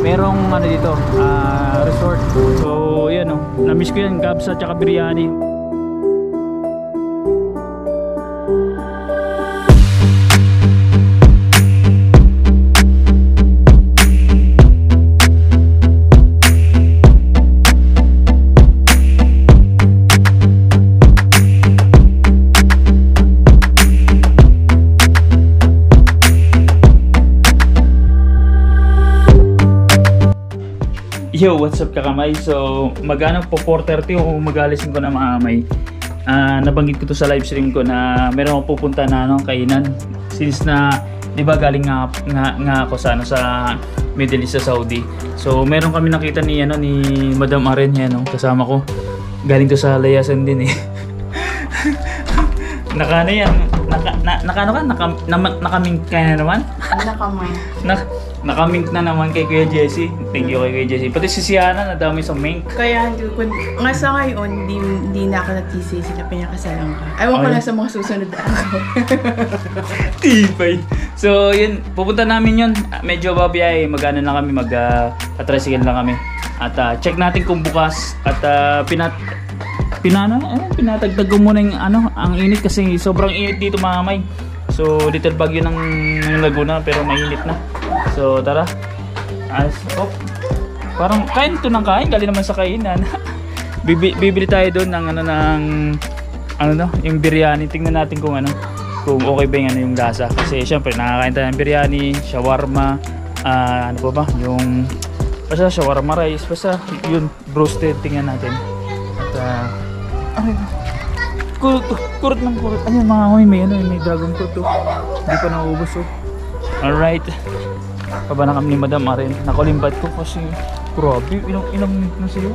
merong ano dito, resort. So yan oh, na-miss ko yan, kabsa tsaka biryani. Yo, what's up kakamay? So, magano po 4:30 o mag-alisin ko na maamay. Nabanggit ko to sa live stream ko na meron akong pupunta na kainan. Since na, di ba galing nga ako sa Middle East sa Saudi. So, meron kami nakita ni Madam Aren yan, kasama ko. Galing to sa layasan din eh. Nakano yan? Nakamink ka na naman? Nakamink na naman kay Kuya Jesse. Thank you kay Kuya Jesse. Pati si Siana nadami sa mink. Kaya nga sa ngayon, hindi na ako nagsisisi na pinakasalang ka. Ewan ko na sa mga susunod na araw. Tipay. So yun, pupunta namin yun. Medyo babiyay. Mag-ano lang kami, mag-tricycle lang kami. At check natin kung bukas. At pinatagtag ko muna yung ang init kasi sobrang init dito mamay. So little bagyo ng Laguna pero mainit na. So tara. Parang kain to ng kain, galing naman sa kainan. Bibili tayo doon ng yung biryani. Tingnan natin kung okay ba yung lasa. Kasi syempre nakakain tayo ng biryani, shawarma, ano pa ba? Yung basta shawarma rice, basta yun roasted, tingnan natin. At kurot ng kurot. Ayun mga kami, may dragon fruit oh. Hindi pa naubos oh. Alright. Paba na kami ni Madam Aren. Nakulimbat ko kasi grabe, ilang mink na sila.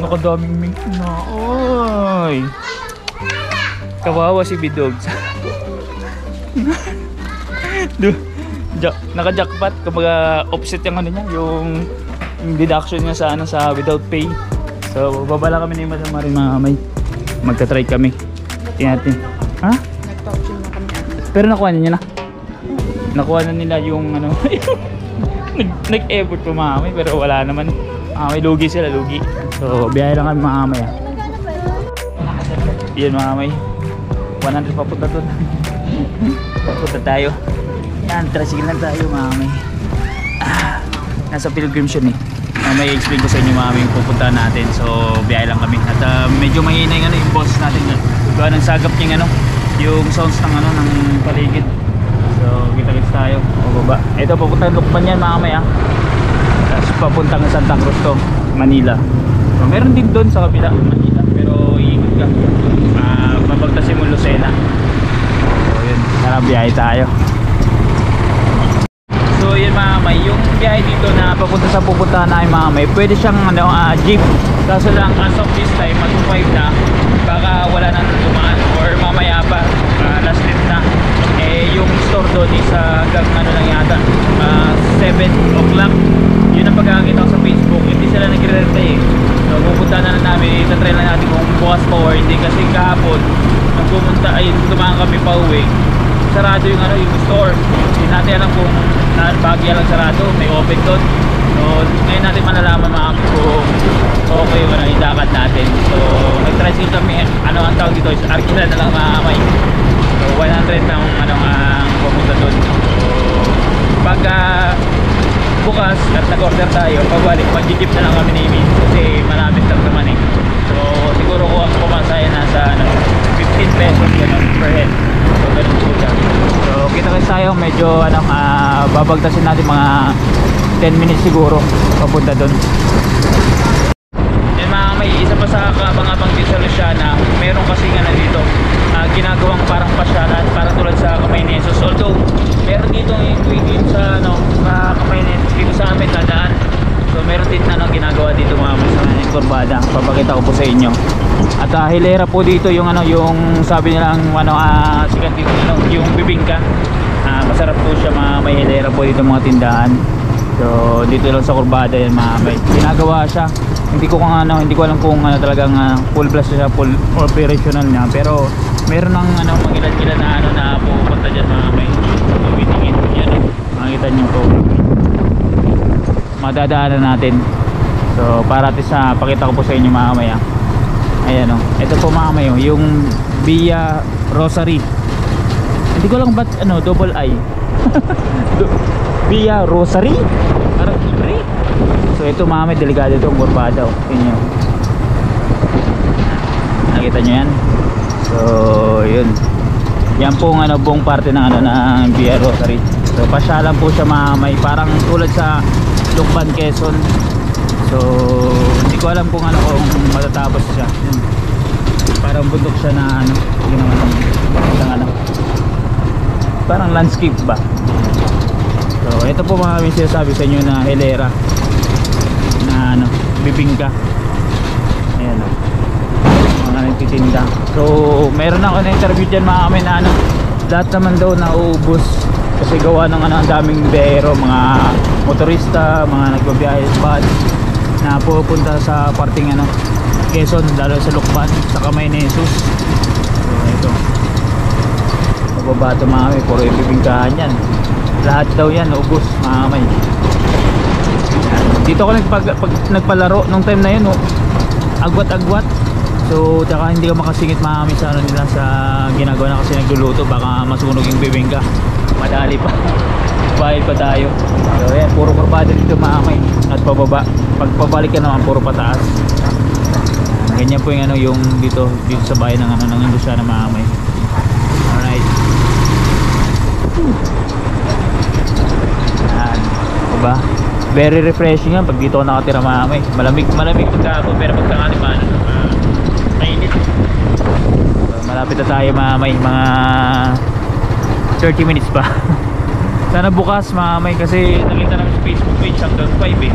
Nakadaming mink na. Oy. Kawawa si Bidogs. Naka-jackpot. Kumbaga offset yung niya, yung deduction niya sa without pay. So baba lang kami ni Madam Aren mga kamay. Magta-try kami. Tingnan natin. Ha? Nag-touching na kami. Pero nakuha niya na. Nakuha na nila yung nag-effort po mga kamay pero wala naman. May lugi sila, lugi. So biyahe lang kami mga kamay. Yan mga kamay. 100 papunta doon. Papunta tayo. Yan, tricycle lang tayo mga kamay. Nasa pilgrim siya eh. May explain ko sa inyo mga yung pupuntahan natin. So biyahe lang kami. At medyo mahinay yung boses natin. Gawa ng sagap niya yung sounds ng paligid. So kita-kits tayo. Pababa. Ito papuntang Lukban yan mga kamay. Tapos papuntang Santa Cruz to, Manila. So, meron din doon sa kabila Manila. Pero iikot ka. Mapagtasin mo Lucena. So yun. Tara biyahe tayo. So yun mga kamay, yung biyahe dito na papunta sa pupuntahan namin mga kamay, pwede siyang jeep. Kaso lang as of this time, mag-5 na, baka wala nang dumaan or mamaya pa, last trip na. Yung store doon is hanggang lang yata 7 o'clock. Yun ang pagkakakita ko sa Facebook, hindi sila nagre-reply eh. So pupunta na namin, itatry lang natin kung bukas pa or hindi. Kasi kahapon nung dumaan kami pa uwi, sarado yung store. Hindi natin alam kung bagya lang sarado, may open doon. So ngayon natin malalaman mga kung okay yung idakad natin. So nag-tricycle kami, ang tawag dito is Arkila na lang mga kamay. So 100 na ang pumunta doon. So pag bukas at nag-order tayo, pagbalik mag-jeep na lang kami ni Amy kasi malapit lang naman eh. So siguro ko ang pumasaya nasa 15 pesos per head. So ganun po siya. So kita-kits tayo, medyo babagtasin natin mga 10 minutes siguro papunta doon. Yan mga kamay, isa pa sa kabang-abang din sa Luciana, meron kasi dito ginagawang parang pasyalan, parang tulad sa Camainesos. Although meron dito yung sa Camainesos dito sa amin nadaan. So meron din ginagawa dito mga kamay sa kurbada. Papakita ko po sa inyo. At hilera po dito yung yung sabi nilang sikat dito yung bibingka. Masarap po siya, may hilera po dito mga tindahan. So dito lang sa kurbada yan mga kamay. Ginagawa siya. Hindi ko alam kung talagang full blast siya, full operational niya, pero meron ng mangilan-ilan na pupunta diyan mga kamay. So bitingin yan makikita niyo po. madadaanan natin. So para at least pakita ko po sa inyo mamaya. Ayan o, ito po mamaya yung Via Rosary. Hindi ko lang ba't ano, double I. Via Rosary? Parang libre. So ito mamaya, delikado itong kurbada o. Tingnan nyo. Nakita nyo yan? So yun. Yan po ang ano, buong parte ng ano ng Via Rosary. So pasyalan po siya mamay, parang tulad sa Lukban, Quezon. So hindi ko alam kung ano kung matatapos siya. Yun. Parang bundok siya na ano, ginawa ng ano. Parang landscape ba. So ito po mga may sinasabi sa inyo na hilera na ano, bibingka. Ayan o. Mga nagtitinda. So meron ako na interview dyan mga kami na ano, lahat naman daw nauubos kasi gawa ng ano, ang daming biyahero, mga motorista, mga nagbabiyahe bus na pupunta sa parting ano, Quezon, lalo sa Lukban, sa Kamay ni Jesus. So ito, mababa ito mga kami, puro ibibingkahan yan, lahat daw yan naubos mga kami. Dito ako nagpalaro nung time na yun, oh, agwat-agwat. So tsaka hindi ka makasingit mga kami sa ano nila, sa ginagawa na kasi nagluluto, baka masunog yung bibingka, madali pa. Bayad pa tayo. So yan, puro kurbada dito mga kami at pababa. Pag pabalik ka naman, puro pataas. Ganyan po yung ano, yung dito sa bayan ng ano, ng Indusya na mga kami. Alright. Yan, diba? Very refreshing yan pag dito ako nakatira mga kami. Malamig pagka pero pagka naman mainit. So, malapit na tayo mga mga 30 minutes pa. Sana bukas mga may, kasi nakita namin sa Facebook page hanggang 5 eh.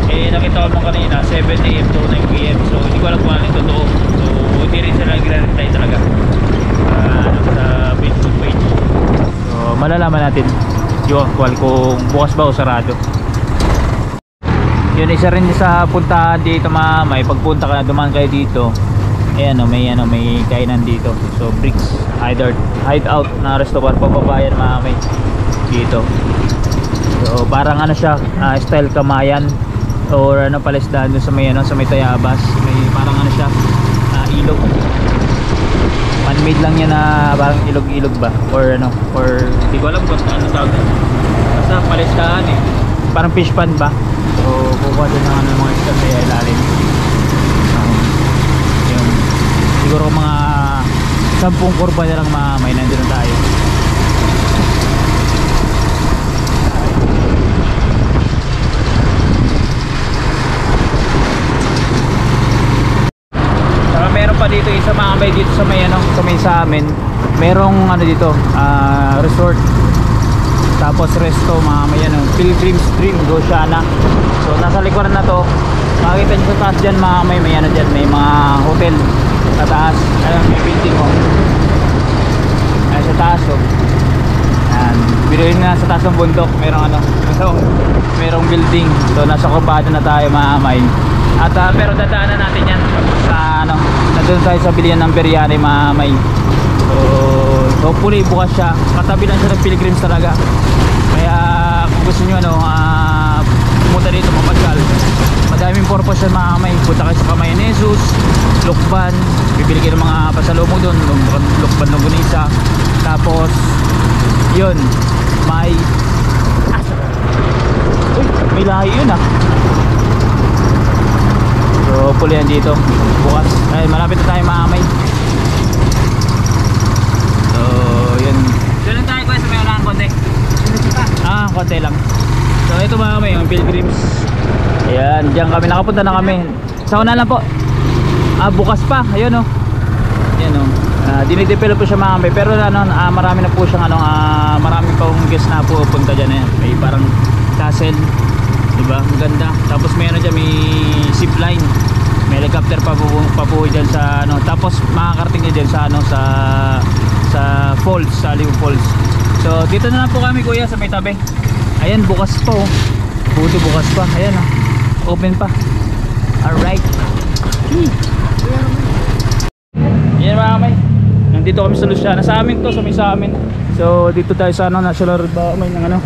Eh nakita ko mo kanina 7 AM to 9 PM. So hindi ko alam kung ano yung totoo. So hindi rin sila nagre-reply talaga sa Facebook page. So malalaman natin yung actual kung bukas ba o sarado. Yun, isa rin sa puntahan dito mga may, pagpunta ka na, dumaan kayo dito. Ayan o, may kainan dito. So Bricks hideout na restaurant, pababayan mga may dito. So parang ano siya, style Kamayan or ano, Palesdan doon sa may ano, sa may Tayabas. May parang ano siya, ilog. Man-made lang yan na parang ilog-ilog ba or ano, or hindi ko alam kung ano tawag. Basta Palesdan eh. Parang fish pan ba? So kukuha din ng ano, mga isda sa ilalim. Yung siguro mga 10 kurba na lang mga may nandun na tayo. Saka meron pa dito isa mga may dito sa may ano, sa amin. Merong ano dito, resort. Tapos resto mga may ano, Pilgrim's Dream Goshiana. So nasa likuran na to. Makikita nyo sa taas dyan mga may ano dyan, may mga hotel sa taas. Ayun, may building oh. Ayun sa taas oh. Ayan, biruin na sa taas ng bundok, merong ano, merong building. So nasa kurbada na tayo mga may. At pero dadaanan natin yan sa ano, nandun tayo sa bilihan ng biryani mga may. So hopefully bukas siya, katabi lang siya ng Pilgrims talaga. Kaya kung gusto nyo ano, pumunta dito mapasyal, madaming purpose yan mga kamay. Punta kayo sa Kamay ni Jesus, Lukban, bibili kayo ng mga pasalubong doon, Lukban ng Gunisa. Tapos yun, may may lahi yun ah. So hopefully yan dito bukas. Ay, malapit na tayo mga kamay. So yun, doon tayo kuya sa may unahan konti. Konti lang. So ito mga kamay, yung Pilgrims. Ayan, diyan kami, nakapunta na kami. Sa una lang po. Bukas pa, ayun oh. Ayan oh. Dinidevelop po siya mga kamay. Pero ano, marami na po siyang ano, marami pa pong guest na po punta dyan eh. May parang castle, diba? Maganda. Tapos may ano dyan, may zipline. May helicopter pa po dyan sa ano. Tapos makakarating niya dyan sa ano, sa falls, sa Aliw Falls. So dito na lang po kami kuya sa may tabi. Ayan, bukas pa oh. Buti bukas pa. Ayan oh. Open pa. Alright. Ayan mga kamay. Nandito kami sa Luciana. Sa amin to, sa may sa amin. So dito tayo sa ano, National Road ba may ng ano,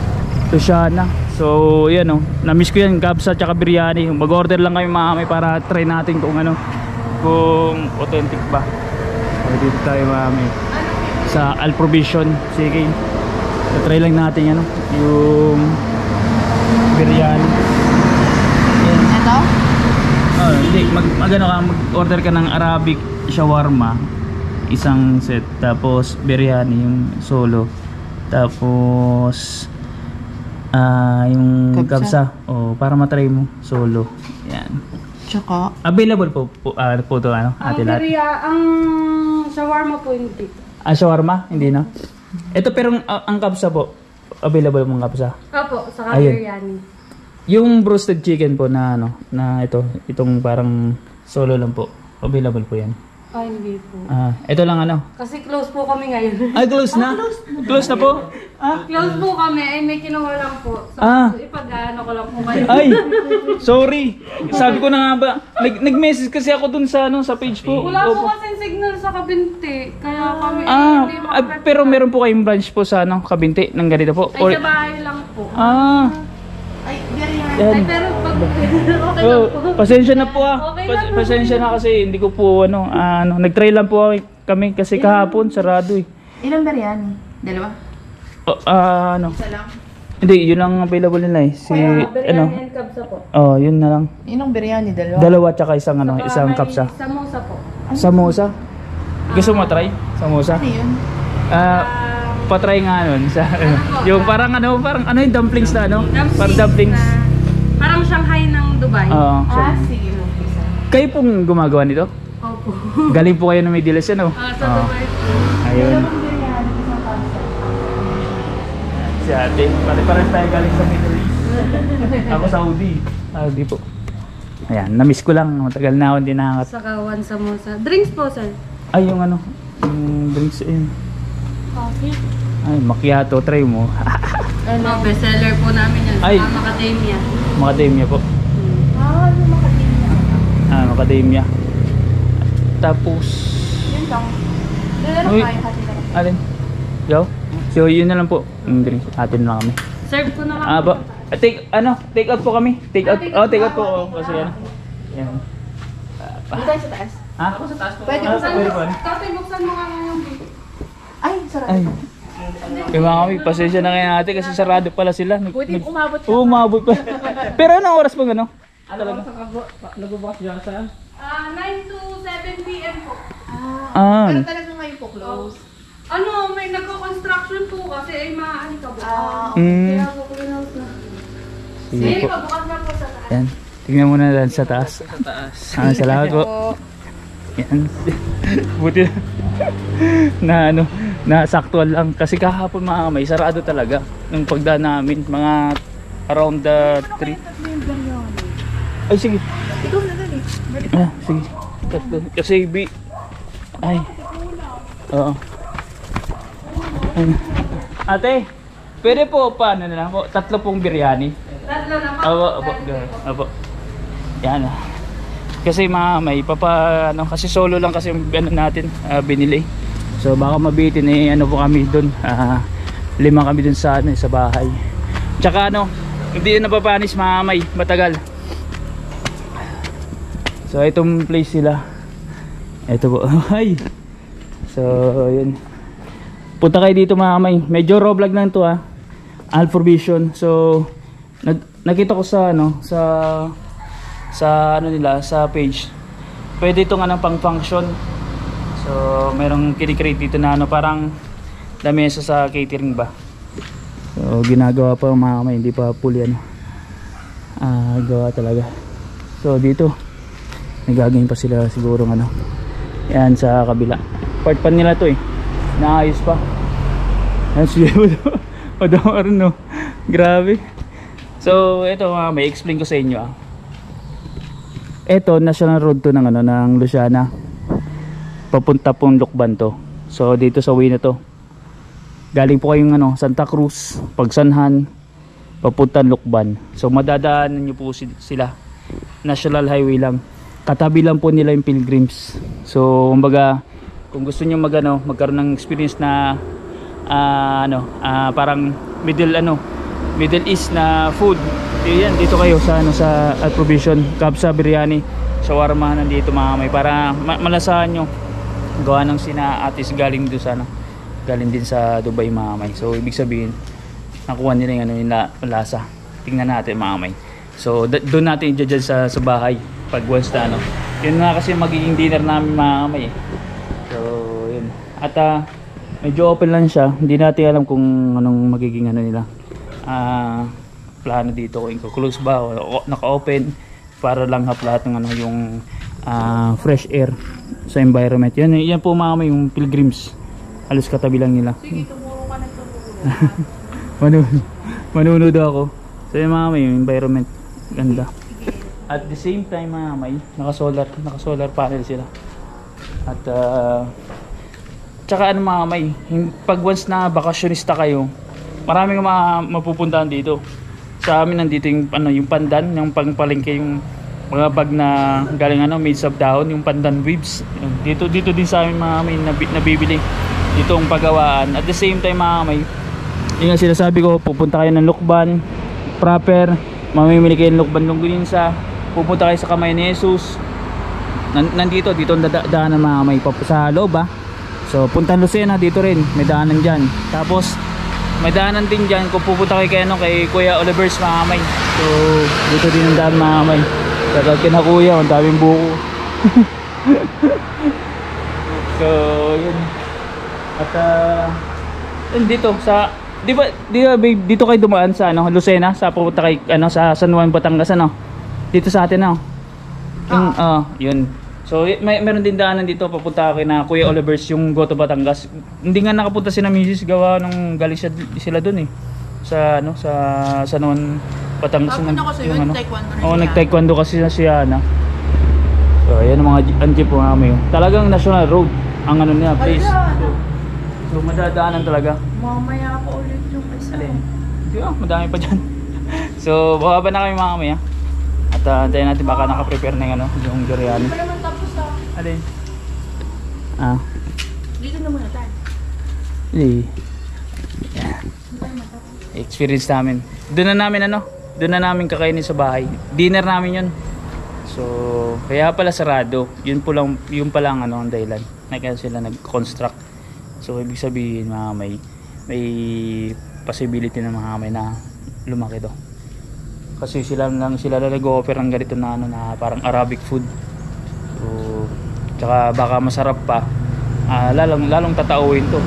Luciana. So So yan o, na-miss ko yan, kapsa tsaka biryani. Mag-order lang kami mamay para try natin kung ano, kung authentic ba. So dito tayo mamay sa Al Provision. Sige, try lang natin ano, yung biryani. Ito? Oh, hindi, mag-order ka ng Arabic shawarma, isang set, tapos biryani yung solo, tapos yung kabsa, para matry mo solo. Yan. Tsaka? Available po to ano, ate lahat. Ang shawarma po hindi. Shawarma? Hindi na. Ito pero ang kabsa po, available mong kabsa. Opo, saka Ayun. biryani. Yung roasted chicken po na ano, na itong parang solo lang po. Available po 'yan. Ay, hindi po. Ito lang ano. Kasi close po kami ngayon. Ay, close na. Close na po. Close po kami. Ay, may kinuha lang po. So, ipag-ano ko lang po kayo. Ay, sorry. Sabi ko na nga ba, nag-message kasi ako dun sa ano, sa page po. Wala po Opo. kasing signal sa Kabinti. Kaya kami hindi Pero meron po kayong branch po sa ano, Kabinti ng ganito po. Ay, sa bahay lang po. Ay, biryani. Yan. Ay, pero pag okay lang po. Pasensya na po Okay lang po. Pasensya na kasi hindi ko po nag-try lang po kami kasi kahapon sarado eh. Ilang biryani? Dalawa? Isa lang? Hindi, yun lang available nila eh. Biryani and kabsa po. Yun na lang. Inong biryani? Dalawa? Dalawa tsaka isang Saka isang may kapsa. samosa po. Samosa. Gusto mo try? Samosa? Ano yun? Patry nga nun sa yung parang yung dumplings na ano? Parang dumplings. Parang Shanghai ng Dubai. Oo. Sige. Isa. Kayo pong gumagawa nito? Opo. Galing po kayo ng Middle East ano? Sa Dubai po. Ayun. Biryani, isang pasta. Si ate, pare-pares tayo galing sa Middle East. Ako Saudi. Saudi po. Ayan, na-miss ko lang. Matagal na ako hindi nakakat. Saka one samosa. Drinks po, sir. Ay, yung yung drinks yun. Coffee. Ay, macchiato, try mo. Bestseller po namin yan. Ay. Sa Macadamia. Macadamia po. Yung makatinya. Macadamia. Tapos, Yun lang. Dalawa Uy. kayo, hati lang. alin? Yaw? So, yun na lang po. Yung drinks, atin na kami. Serve ko na lang. Take out po kami. Take out. Take out po. Kasi yan. Yan. Dito tayo sa taas. Ha? Ako sa taas po. Pwede Pwede po. Tatay, buksan mo nga ngayong gate. Ay, sarap. Ay. Yung mga kami, pasensya na kayo natin kasi sarado pala sila. Pwede umabot ka. Oo, umabot pa. Pero anong oras po gano'n? Nagbubukas dyan sa? 9 to 7 p.m. po. Pero talaga ngayon po close. May nagko-construction po kasi ay maaani ka bukas. Mm. Kaya po close na. Sige Hindi po. pa, bukas na po sa taas. Yan. Tingnan mo na lang sa taas. Sa taas. Salamat po. Yan. Buti na nasaktuan lang. Kasi kahapon mga kamay, sarado talaga. Nung pagdaan namin, mga around the 3. Ay, sige. Ikaw na dali. Sige. Kasi ay. Oo. Ate, pwede po paano na lang po? 3 pong biryani. Tatlo na po. Apo. Yan. Kasi may kasi solo lang kasi yung natin binili. So baka mabitin po kami doon. 5 kami doon sa sa bahay. Tsaka hindi na napapanis matagal. So itong place sila. Ito po. Ay. So yun. Punta kayo dito medyo raw vlog lang to Al Provision. So nakita ko sa nila sa page. Pwede itong pang function. So merong kinikreate dito na parang lamesa sa catering ba. So ginagawa pa hindi pa fully gawa talaga. So dito nagagawin pa sila siguro yan sa kabila. Part pa nila to naayos pa. Yan siya grabe. So ito may explain ko sa inyo Ito national road to ng Luciana. Papunta pong Lucban to. So dito sa way na to. Galing po kayong Santa Cruz, Pagsanhan, papunta Lucban. So madadaanan niyo po sila. National highway lang. Katabi lang po nila yung pilgrims. So kumbaga kung gusto niyo magkaroon ng experience na parang Middle East na food. Yan, dito kayo sa ano, sa Al Provision, kabsa, biryani, shawarma nandito mga kamay para malasahan nyo. Gawa ng sina atis galing doon sa ano, galing din sa Dubai mga kamay. So ibig sabihin nakuha nila yung ano, yung lasa. Tingnan natin mga kamay. So doon natin i-judge sa bahay pag once na ano. Yun nga kasi magiging dinner namin mga kamay eh. So yun. At medyo open lang siya. Hindi natin alam kung anong magiging ano nila. Plano dito kung close ba o naka-open para lang lahat ng ano yung fresh air sa environment. Yan po mga kamay yung pilgrims. Halos katabi lang nila. Sige, tumuro ka na tumuro. Manunod ako. So yung mga kamay yung environment ganda. At the same time mga kamay naka-solar panel sila. At tsaka ano mga kamay, pag once na bakasyonista kayo, maraming mapupuntahan dito. Sa amin nandito yung ano, yung pandan, yung pangpalengke, yung mga bag na galing ano, made of dahon, yung pandan weaves. Dito din sa amin mga kamay nabibili. Dito ang paggawaan. At the same time mga kamay, yung nga sinasabi ko, pupunta kayo ng Lukban proper, mamimili kayo ng Lukban Longganisa, pupunta kayo sa Kamay ni Jesus. Nandito ang daanan mga kamay sa loob So punta Lucena, dito rin may daanan dyan. Tapos may daanan din dyan kung pupunta kayo kay Kuya Oliver's mga kamay. So dito din ang daan mga kamay. Kapag kina Kuya, ang daming buko. So yun. At dito sa di ba dito kayo dumaan sa ano, Lucena, sa pupunta kay ano, sa San Juan, Batangas ano. Dito sa atin ano. Yun. So meron din daanan dito papunta kay na Kuya Oliver's, yung go to Batangas. Hindi nga nakapunta si na Mrs. gawa nung galing sila doon eh. Sa ano, sa San Juan, Batangas yung ano. Nag-taekwondo kasi siya na. So ayan ang mga jeep mga kami. Talagang national road ang ano niya, place. So madadaanan talaga. Mamaya ako ulit yung isa. Madami pa dyan. So bababa na kami mga kamay at antayin natin baka naka-prepare na yung ano, yung biryani. Hindi pa naman tapos Alin? Dito na muna tayo. Experience namin. Doon na namin kakainin sa bahay. Dinner namin yun. So kaya pala sarado. Yun pa lang ano ang dahilan. Kaya sila nag-construct. So ibig sabihin mga may possibility na mga kamay na lumaki to. Kasi sila nag-offer ng ganito na ano, na parang Arabic food. So tsaka baka masarap pa. Lalong tatauhin to.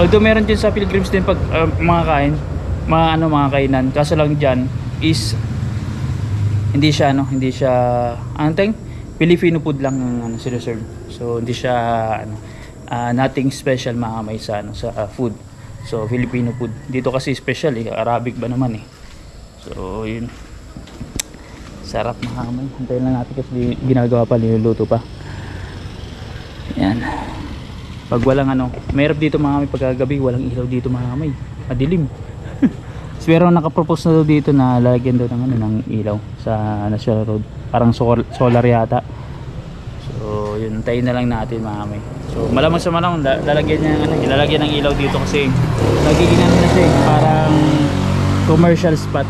Although meron din sa pilgrims din pag mga kainan. Kaso lang diyan is hindi siya Filipino food lang ang sino-serve. So hindi siya nothing special mga kamay sa food. So Filipino food. Dito kasi special Arabic ba naman So yun. Sarap mga kamay. Hintayin lang natin kasi ginagawa pa, niluluto pa. Yan. Pag walang mayroon dito mga kamay pagkagabi, walang ilaw dito mga kamay. Madilim. Pero nakapropose na dito na lalagyan daw ng ilaw sa National Road. Parang solar yata. So yun, hintayin na lang natin mga kamay. So malamang sa malamang ilalagyan ng ilaw dito kasi nagiging na siya parang commercial spot.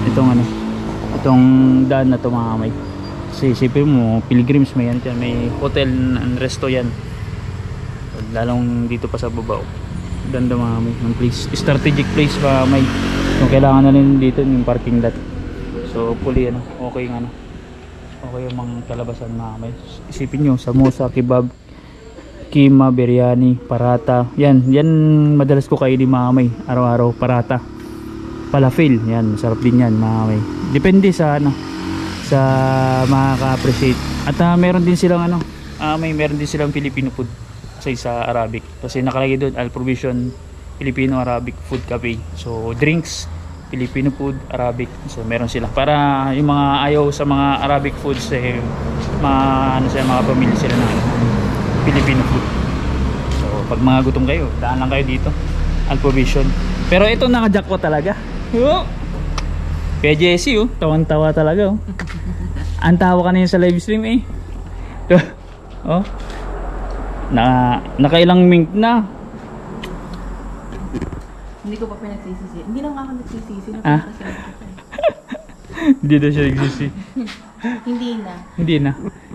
Itong daan na to mga kamay. Kasi isipin mo, pilgrims may hotel and resto yan. So, lalong dito pa sa baba. Ganda mga kamay ng place, strategic place mga kamay. Kung kailangan na rin dito yung parking lot. So hopefully okay yung mga kalabasan mga kamay. Isipin nyo, samosa, kebab, kima, biryani, parata. Yan madalas ko kainin mga kamay. Araw-araw parata, falafel, yan masarap din yan mga kamay. Depende sa sa makaka-appreciate. At meron din silang meron din silang Filipino food sa Arabic. Kasi nakalagay doon Al Provision Filipino Arabic Food Cafe. So drinks, Filipino food, Arabic. So meron sila para yung mga ayaw sa mga Arabic foods mga pamilya sila ng Filipino food. So pag mga gutom kayo, daan lang kayo dito Al Provision. Pero ito naka-jackpot talaga. Kaya Jessie tawan-tawa talaga ang tawa kanina sa live stream nakailang mink na. Hindi ko pa pinagsisisi. Hindi lang ako nagsisisi. Ah? Hindi daw siya nagsisi. Hindi na. Hindi na.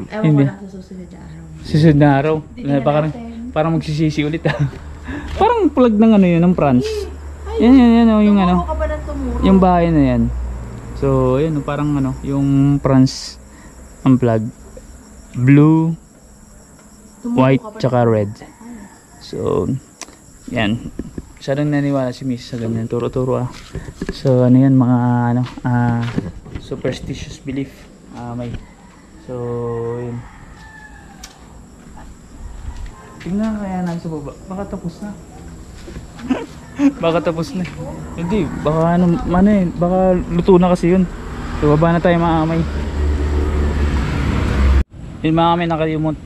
Ewan Hindi. ko lang sa susunod na araw. Susunod na araw. Tingnan Parang, natin. parang magsisisi ulit ah. Parang plug ng ano yun, ng France. Yan, oh, yung ano. Tumuro ka pa ng tumuro. Yung bahay na yan. So, yun, parang ano, yung France ang plug. Blue, Tumuro white, ka pa tsaka ng- red. So, yan. Siya rin naniwala si Miss sa ganyan. Turo-turo ah. So, ano yan, mga ano, superstitious belief. May. So, yun. Tingnan kaya namin sa baba. Baka tapos na. Baka tapos na. Hindi, baka ano eh, baka luto na kasi yun. So, baba na tayo mga amay. Yun mga amay,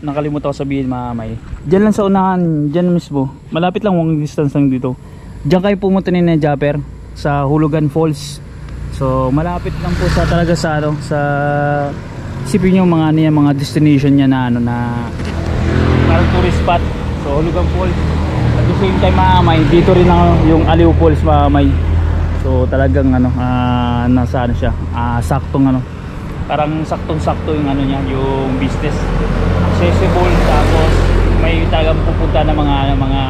nakalimutan ko sabihin mga amay. Diyan lang sa unahan, diyan mismo. Malapit lang, walking distance lang dito. Diyan kayo pumunta ni Japper sa Hulugan Falls. So, malapit lang po sa talaga sa ano, sa isipin nyo mga niya, mga destination niya na ano na parang tourist spot. So, Hulugan Falls. At the same time mga amay, dito rin ang yung Aliw Falls mga amay. So talagang ano, nasa ano siya, saktong ano, parang saktong-sakto yung ano niya, yung business. Accessible, tapos may talagang pupunta na mga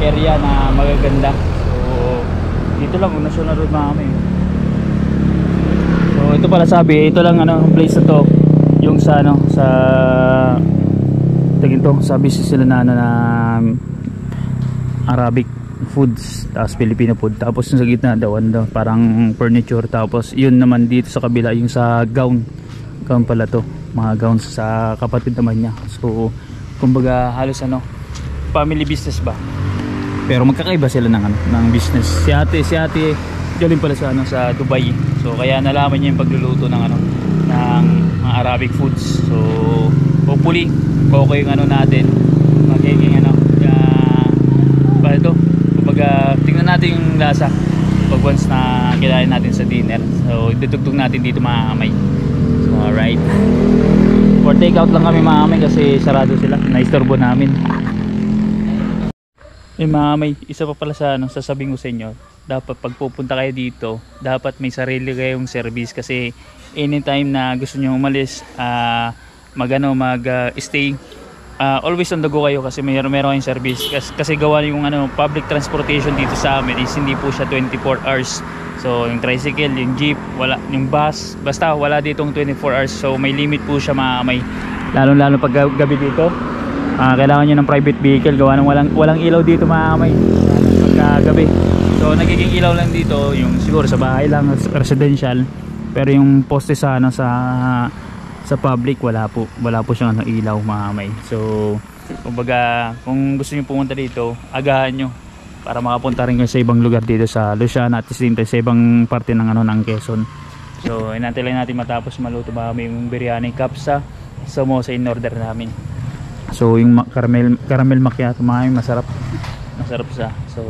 area na magaganda. So dito lang, National Road mga amay. So ito pala sabi, ito lang ano, place na to, yung sa ano, sa tingin to, sa business sila na ano na Arabic foods, tapos Filipino food, tapos yung sa gitna daw parang furniture, tapos yun naman dito sa kabila yung sa gown pala to, mga gowns sa kapatid naman niya. So kumbaga halos ano, family business ba, pero magkakaiba sila ng ano, ng business. Si ate galing pala sa ano, sa Dubai, so kaya nalaman niya yung pagluluto ng ano, ng mga Arabic foods. So hopefully okay yung ano natin, magiging ano, ito, kumbaga tingnan natin yung lasa pag once na kailangan natin sa dinner. So itutugtog natin dito mga kamay. So alright, for take out lang kami mga kamay kasi sarado sila, naistorbo namin. Mga kamay, isa pa pala sa ano, sasabihin ko sa inyo, dapat pag pupunta kayo dito, dapat may sarili kayong service, kasi anytime na gusto nyo umalis, stay, always on the go kayo, kasi meron kayong service. Kasi gawa yung ano, public transportation dito sa amin is hindi po siya 24 hours. So yung tricycle, yung jeep, wala, yung bus, basta wala ditong 24 hours. So may limit po siya mga may, lalo pag gabi dito, kailangan nyo ng private vehicle, gawa ng walang ilaw dito mga may pag gabi. So nagiging ilaw lang dito yung siguro sa bahay lang, residential, pero yung poste sa ano, sa public wala po siyang ano, ilaw mga may. So kumbaga kung gusto niyo pumunta dito, agahan nyo para makapunta rin kayo sa ibang lugar dito sa Luciana at sa ibang parte ng ano, ng Quezon. So inantay lang natin matapos maluto ba yung biryani, kapsa, samosa in order namin. So yung caramel macchiato mga masarap siya. So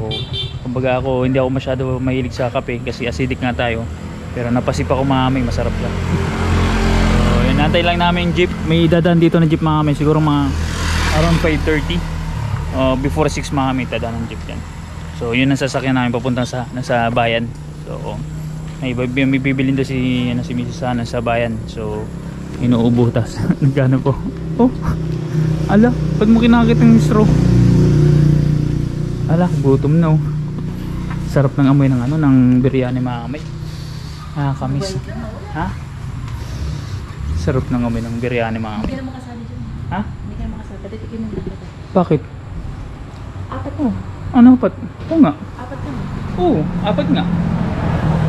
kumbaga hindi ako masyado mahilig sa kape kasi acidic nga tayo, pero napasip ako mga masarap lang. Nantay lang namin yung jeep, may dadaan dito na jeep mga kami, siguro mga around 5:30, before 6 mga kami dadaan ng jeep yan. So yun ang sasakyan namin papunta nasa bayan. So may bibilin doon si Mrs. Sana sa bayan. So inuubo, tas nagkano po, oh ala, pag mo kinakit yung straw, ala, gutom na oh. Sarap ng amoy ng ano, ng biryani mga kamay, kamis ha. Sarap ng amoy ng biryani mga kamay. Hindi ka na makasali dyan. Ha? Hindi ka na makasali. Patitikin mo na. Bakit? 4 mo. Ano, 4? Oo nga. 4 mo. Oo, 4 nga.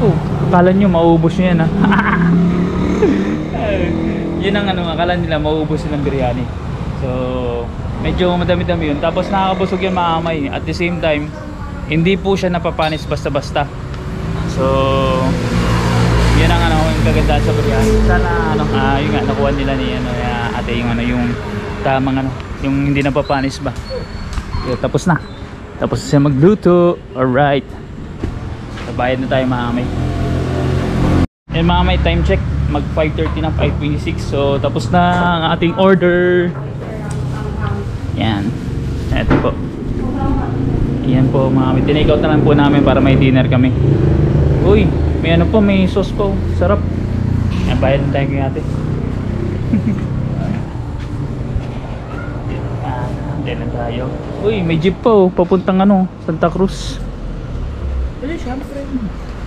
Oo, akala nyo mauubos nyo yan ha. Yun ang ano, akala nila mauubos yun ng biryani. So medyo madami-dami yun, tapos nakakabusog yan mga kamay. At the same time, hindi po siya napapanis basta-basta. So yun ang ano, yung kagandahan sa biryani. Sana ano, yun nga, nakuha nila ni ano, ate yung ano, yung tamang ano, yung hindi napapanis ba. So, tapos siya magluto. Alright, sabayad na tayo mga kamay. Yan mga kamay, time check, mag 5:30 na, 5:26. So tapos na ang ating order. Yan, eto po. Yan po mga kami. Tinake out na lang po namin para may dinner kami. Uy, may ano po, may sauce po. Sarap. Yan, bayad na tayo kay ate. Diyan na tayo. Uy, may jeep po. Papuntang ano, Santa Cruz. Wala, syempre.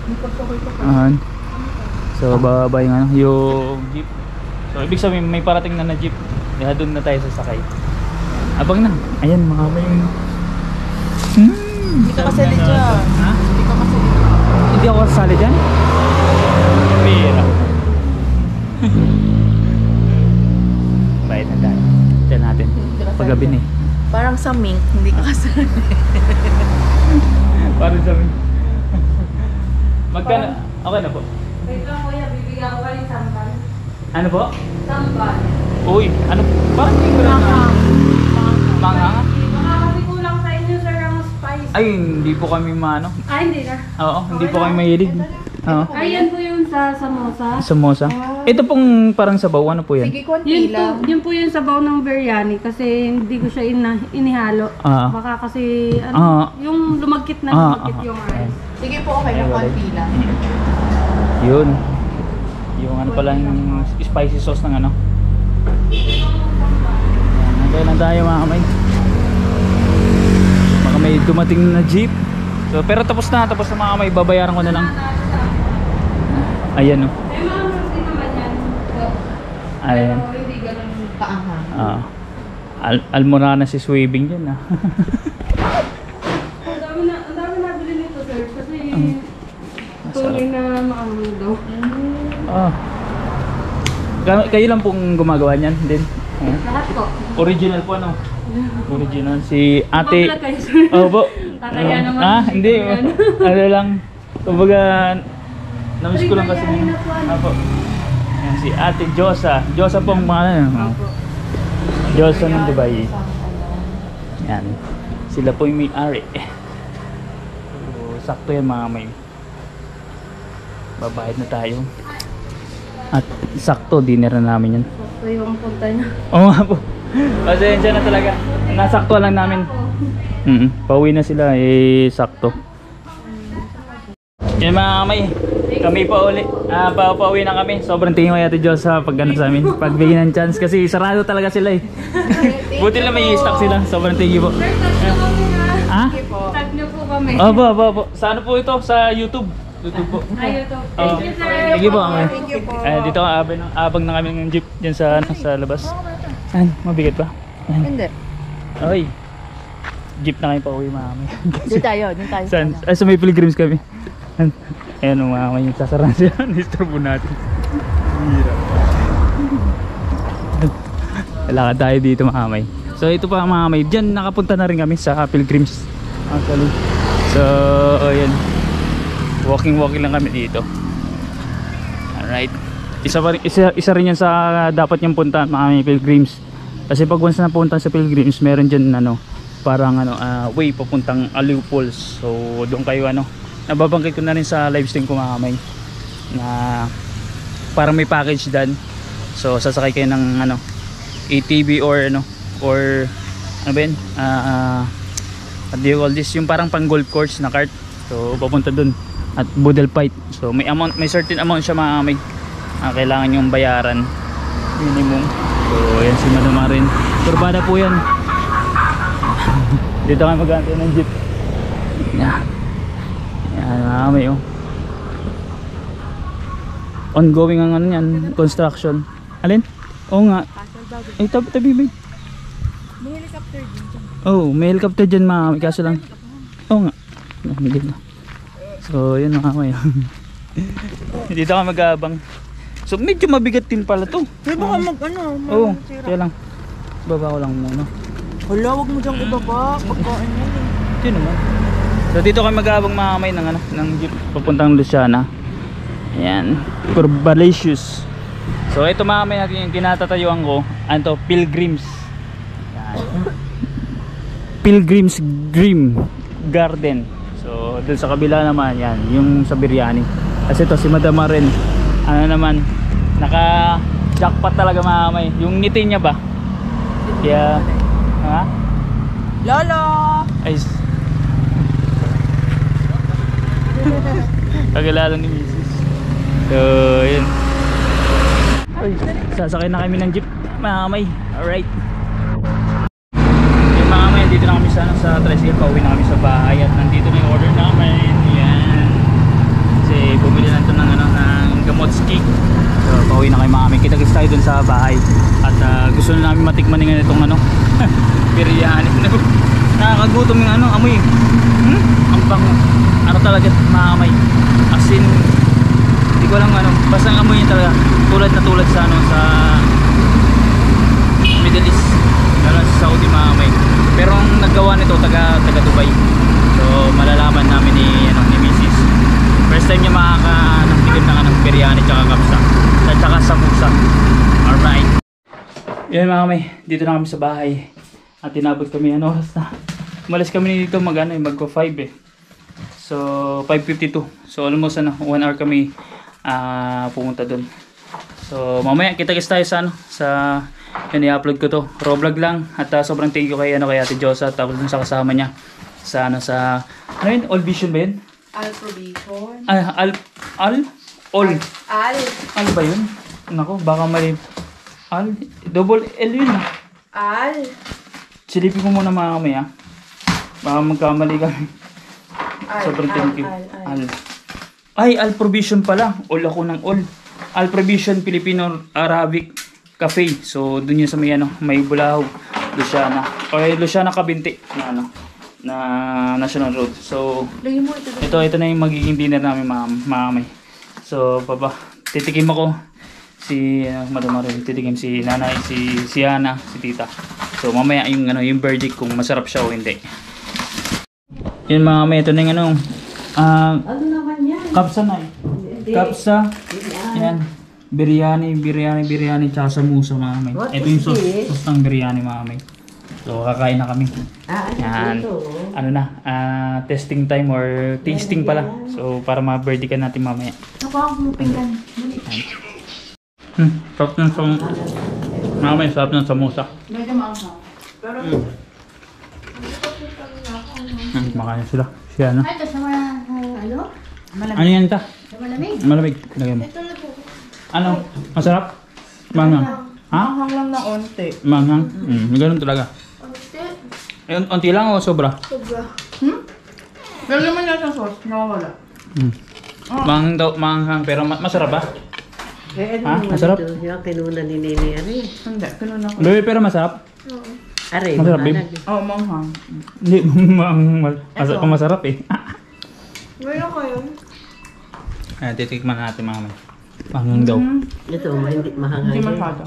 May pagkakoy pa pa. Ahan. So, bababa yung ano, yung jeep. So, ibig sabihin, may parating na jeep. Kaya doon na tayo sasakay. Abang na. Ayan, mga may... Hindi ka kasali dyan. Ha? Hindi ka kasali. Hindi ako kasali dyan? Pira. Bayad na tayo. Diyan natin. Paggabi na eh. Parang sa mink, hindi ka kasali. Parang sabi. Magkano? Okay na po. Wait lang kuya, bibigyan ko kayo sambal. Ano po? Sambal. Uy, ano? Parang hindi ko lang na... Manga? Baka kasi kulang sa inyo sir ang spice. Ay, hindi po kami maano. Ay, hindi na. Oo, hindi po kami mahilig. Oo. Ayan po yung sa samosa. Samosa. Ito pong parang sabaw. Ano po yan? Sige, konti lang. Yun po yung sabaw ng biryani kasi hindi ko siya inihalo. Ah. Baka kasi ano, yung lumagkit na lumagkit yung rice. Sige po, okay lang, konti lang. Yun. Yung ano pala yung spicy sauce ng ano. Kaya na tayo mga kamay. Baka may dumating na jeep. So, pero tapos na mga kamay. Babayaran ko na lang. Ayan o. May mga hindi naman yan. Ayan. Pero hindi ganun. Paanghang. Almora na si Sweebing dyan ah. Ang dami nabili nito sir kasi tunay na maangang daw. Ah. Kayo lang pong gumagawa niyan din. Lahat po. Original po ano? Original si ate. Pag-vlog kayo sir. Oh, po. Tataya naman. Hindi. Yan. Ano lang. Kumbaga, namiss ko lang kasi. Biryani na po, ano? Apo. Yan si ate Josa. Josa pong mga ano. Opo. Josa ng Dubai. Yan. Sila po yung may-ari. So, sakto yan mga may. Babayad na tayo. At sakto, dinner na namin yan. So yung punta niya. Oo nga po. Pasensya na talaga. Nasakto lang namin. Pauwi na sila sakto. Yan mga kamay. Kami pa uli. Pauwi na kami. Sobrang tingin ko Ate Diyos sa pagganap sa amin. Pagbigyan ng chance kasi sarado talaga sila eh. Buti lang may stock sila. Sobrang thank you po. Sir, tag niyo kami na. Ha? Tag niyo po kami. Opo. Sa ano po ito? Sa YouTube. YouTube po. Ay, ito. Oh. Thank you sir. Thank you po. Thank you po. Dito abang na kami ng jeep dyan sa labas. Mabigat pa? Hindi. Oy. Jeep na kayo pa uwi mga kami. Doon tayo. Saan? Sa may pilgrims kami. Ayan o mga kami. Sasaraan siya. Nisturbo natin. Hirap. Lakad tayo dito mga kamay. So ito pa mga kamay. Diyan nakapunta na rin kami sa pilgrims. Actually. So ayan. Walking lang kami dito. Alright. Isa rin yan sa dapat niyang punta mga pilgrims. Kasi pag once na punta sa pilgrims, meron dyan ano, parang ano, way papuntang Aliw Falls. So doon kayo ano, nababangkit ko na rin sa live stream ko mga kamay na parang may package dyan. So sasakay kayo ng ano, ATV or ano, or ano ba yun? What do you call this? Yung parang pang golf course na cart. So papunta dun at Budel Fight. So may certain amount siya mga kamay. Kailangan yung bayaran minimum. So yan si Madama rin. Turbada po yan. Dito kami mag-aantay ng jeep. Yan mga kamay oh. Ongoing ang ano yan, construction. Alin? Oo nga. Ay tabi ba? May helicopter din dyan. Oh, may helicopter dyan mga kamay. Kaso lang. Oo nga. So yun mga kamay. Dito kami mag-aabang. So medyo mabigat din pala to. Pero baka Oo, kaya lang. Baba ko lang muna. Hala, wag mo dyan ibaba. Pagkain yan eh. Ito naman. So dito kami mag-aabang mga kamay ng, ano, ng jeep papuntang Luciana. Ayan. Curvalicious. So ito mga kamay natin yung tinatatayuan ko. Ano to? Pilgrims. Ayan. Pilgrims Dream Garden. So dun sa kabila naman yan. Yung sa biryani. Kasi ito si Madama rin. Ano naman. Naka jackpot talaga mga kamay. Yung ngiti niya ba? Kaya ha? Lolo! Ay, Kakilala ni Mrs. So, yun. Ay, sasakay na kami ng jeep, mga kamay. Alright. Yung mga kamay, dito na kami sa tricycle. Pauwi na kami sa bahay. At nandito na yung order namin. Yan. Kasi bumili na ito ng gamot ski. So, pauwi na kayo mga kamay. Kita-kits tayo dun sa bahay. At gusto na namin matikman nga itong biryani. Nakakagutom yung amoy. Ang bango. Ano talaga mga kamay. As in, hindi ko lang basta ang amoy niya talaga tulad sa sa Middle East, lalo sa Saudi mga kamay. Pero ang naggawa nito taga Dubai. So malalaman namin ni Mrs. First time niya makakatikim ng biryani tsaka kapsa at tsaka samosa. Alright. Yan mga kamay, dito na kami sa bahay. At tinabot kami oras na. Umalis kami dito mag 5 So 5:52. So almost 1 hour kami pumunta doon. So mamaya kita-kits tayo sa yun, i-upload ko to. Raw vlog lang. At sobrang thank you kay Ate Josa at ako dun sa kasama niya sa ano yun? All Vision ba yun? Al Provision. Al ba yun? Nako, baka mali. Double L yun. Al. Silipin ko muna mga kamay. Baka magkamali kami. Sobrang thank you. Al Provision pala. All ako ng all. Al Provision Filipino Arabic Cafe. So dun yun sa may Bulao, Luciana. Luciana Cabinti na National Road. So ito na yung magiging dinner namin mga kamay. So titikim ako si Madam Marie, titikim si Nanay, si Ana, si Tita. So mamaya yung verdict kung masarap siya o hindi. Yun mga kamay, ito na yung Ano naman yan? kapsa na kapsa. Yan. Biryani, tsaka samosa mga kamay. What Ito is yung sauce this? ng biryani mga kamay. So kakain na kami. Yan. Ito. Testing time or tasting pala. So para ma-verdict natin mamaya. Nakuha ko pinggan. Sarap ng samosa. Mga kamay, sarap ng samosa. Medyo maanghang. Pero Makain sila. Siya Ay, ito sa mga, ano? Ano yan ta? Sa malamig. Malamig. Lagay mo. Ito na po. Ano? Masarap? Manghang. Ha? maanghang lang na onte. Manghang? Ganun talaga. Unti lang o sobra? Sobra. Lagyan mo niya sa sauce. Nawawala. Manghang daw, manghang. Pero masarap ba? Eh, Ha? ano Masarap? ito? Yung kinuna ni Nini Ari. Hindi, kinuna ko. Luwi pero masarap? Ari, Masarap, babe. mahanag. Oo, maanghang. Hindi, masarap eh. Gano'n kayo? Titikman natin mga may. Manghang daw. Ito, hindi mahangay. Hindi masyado.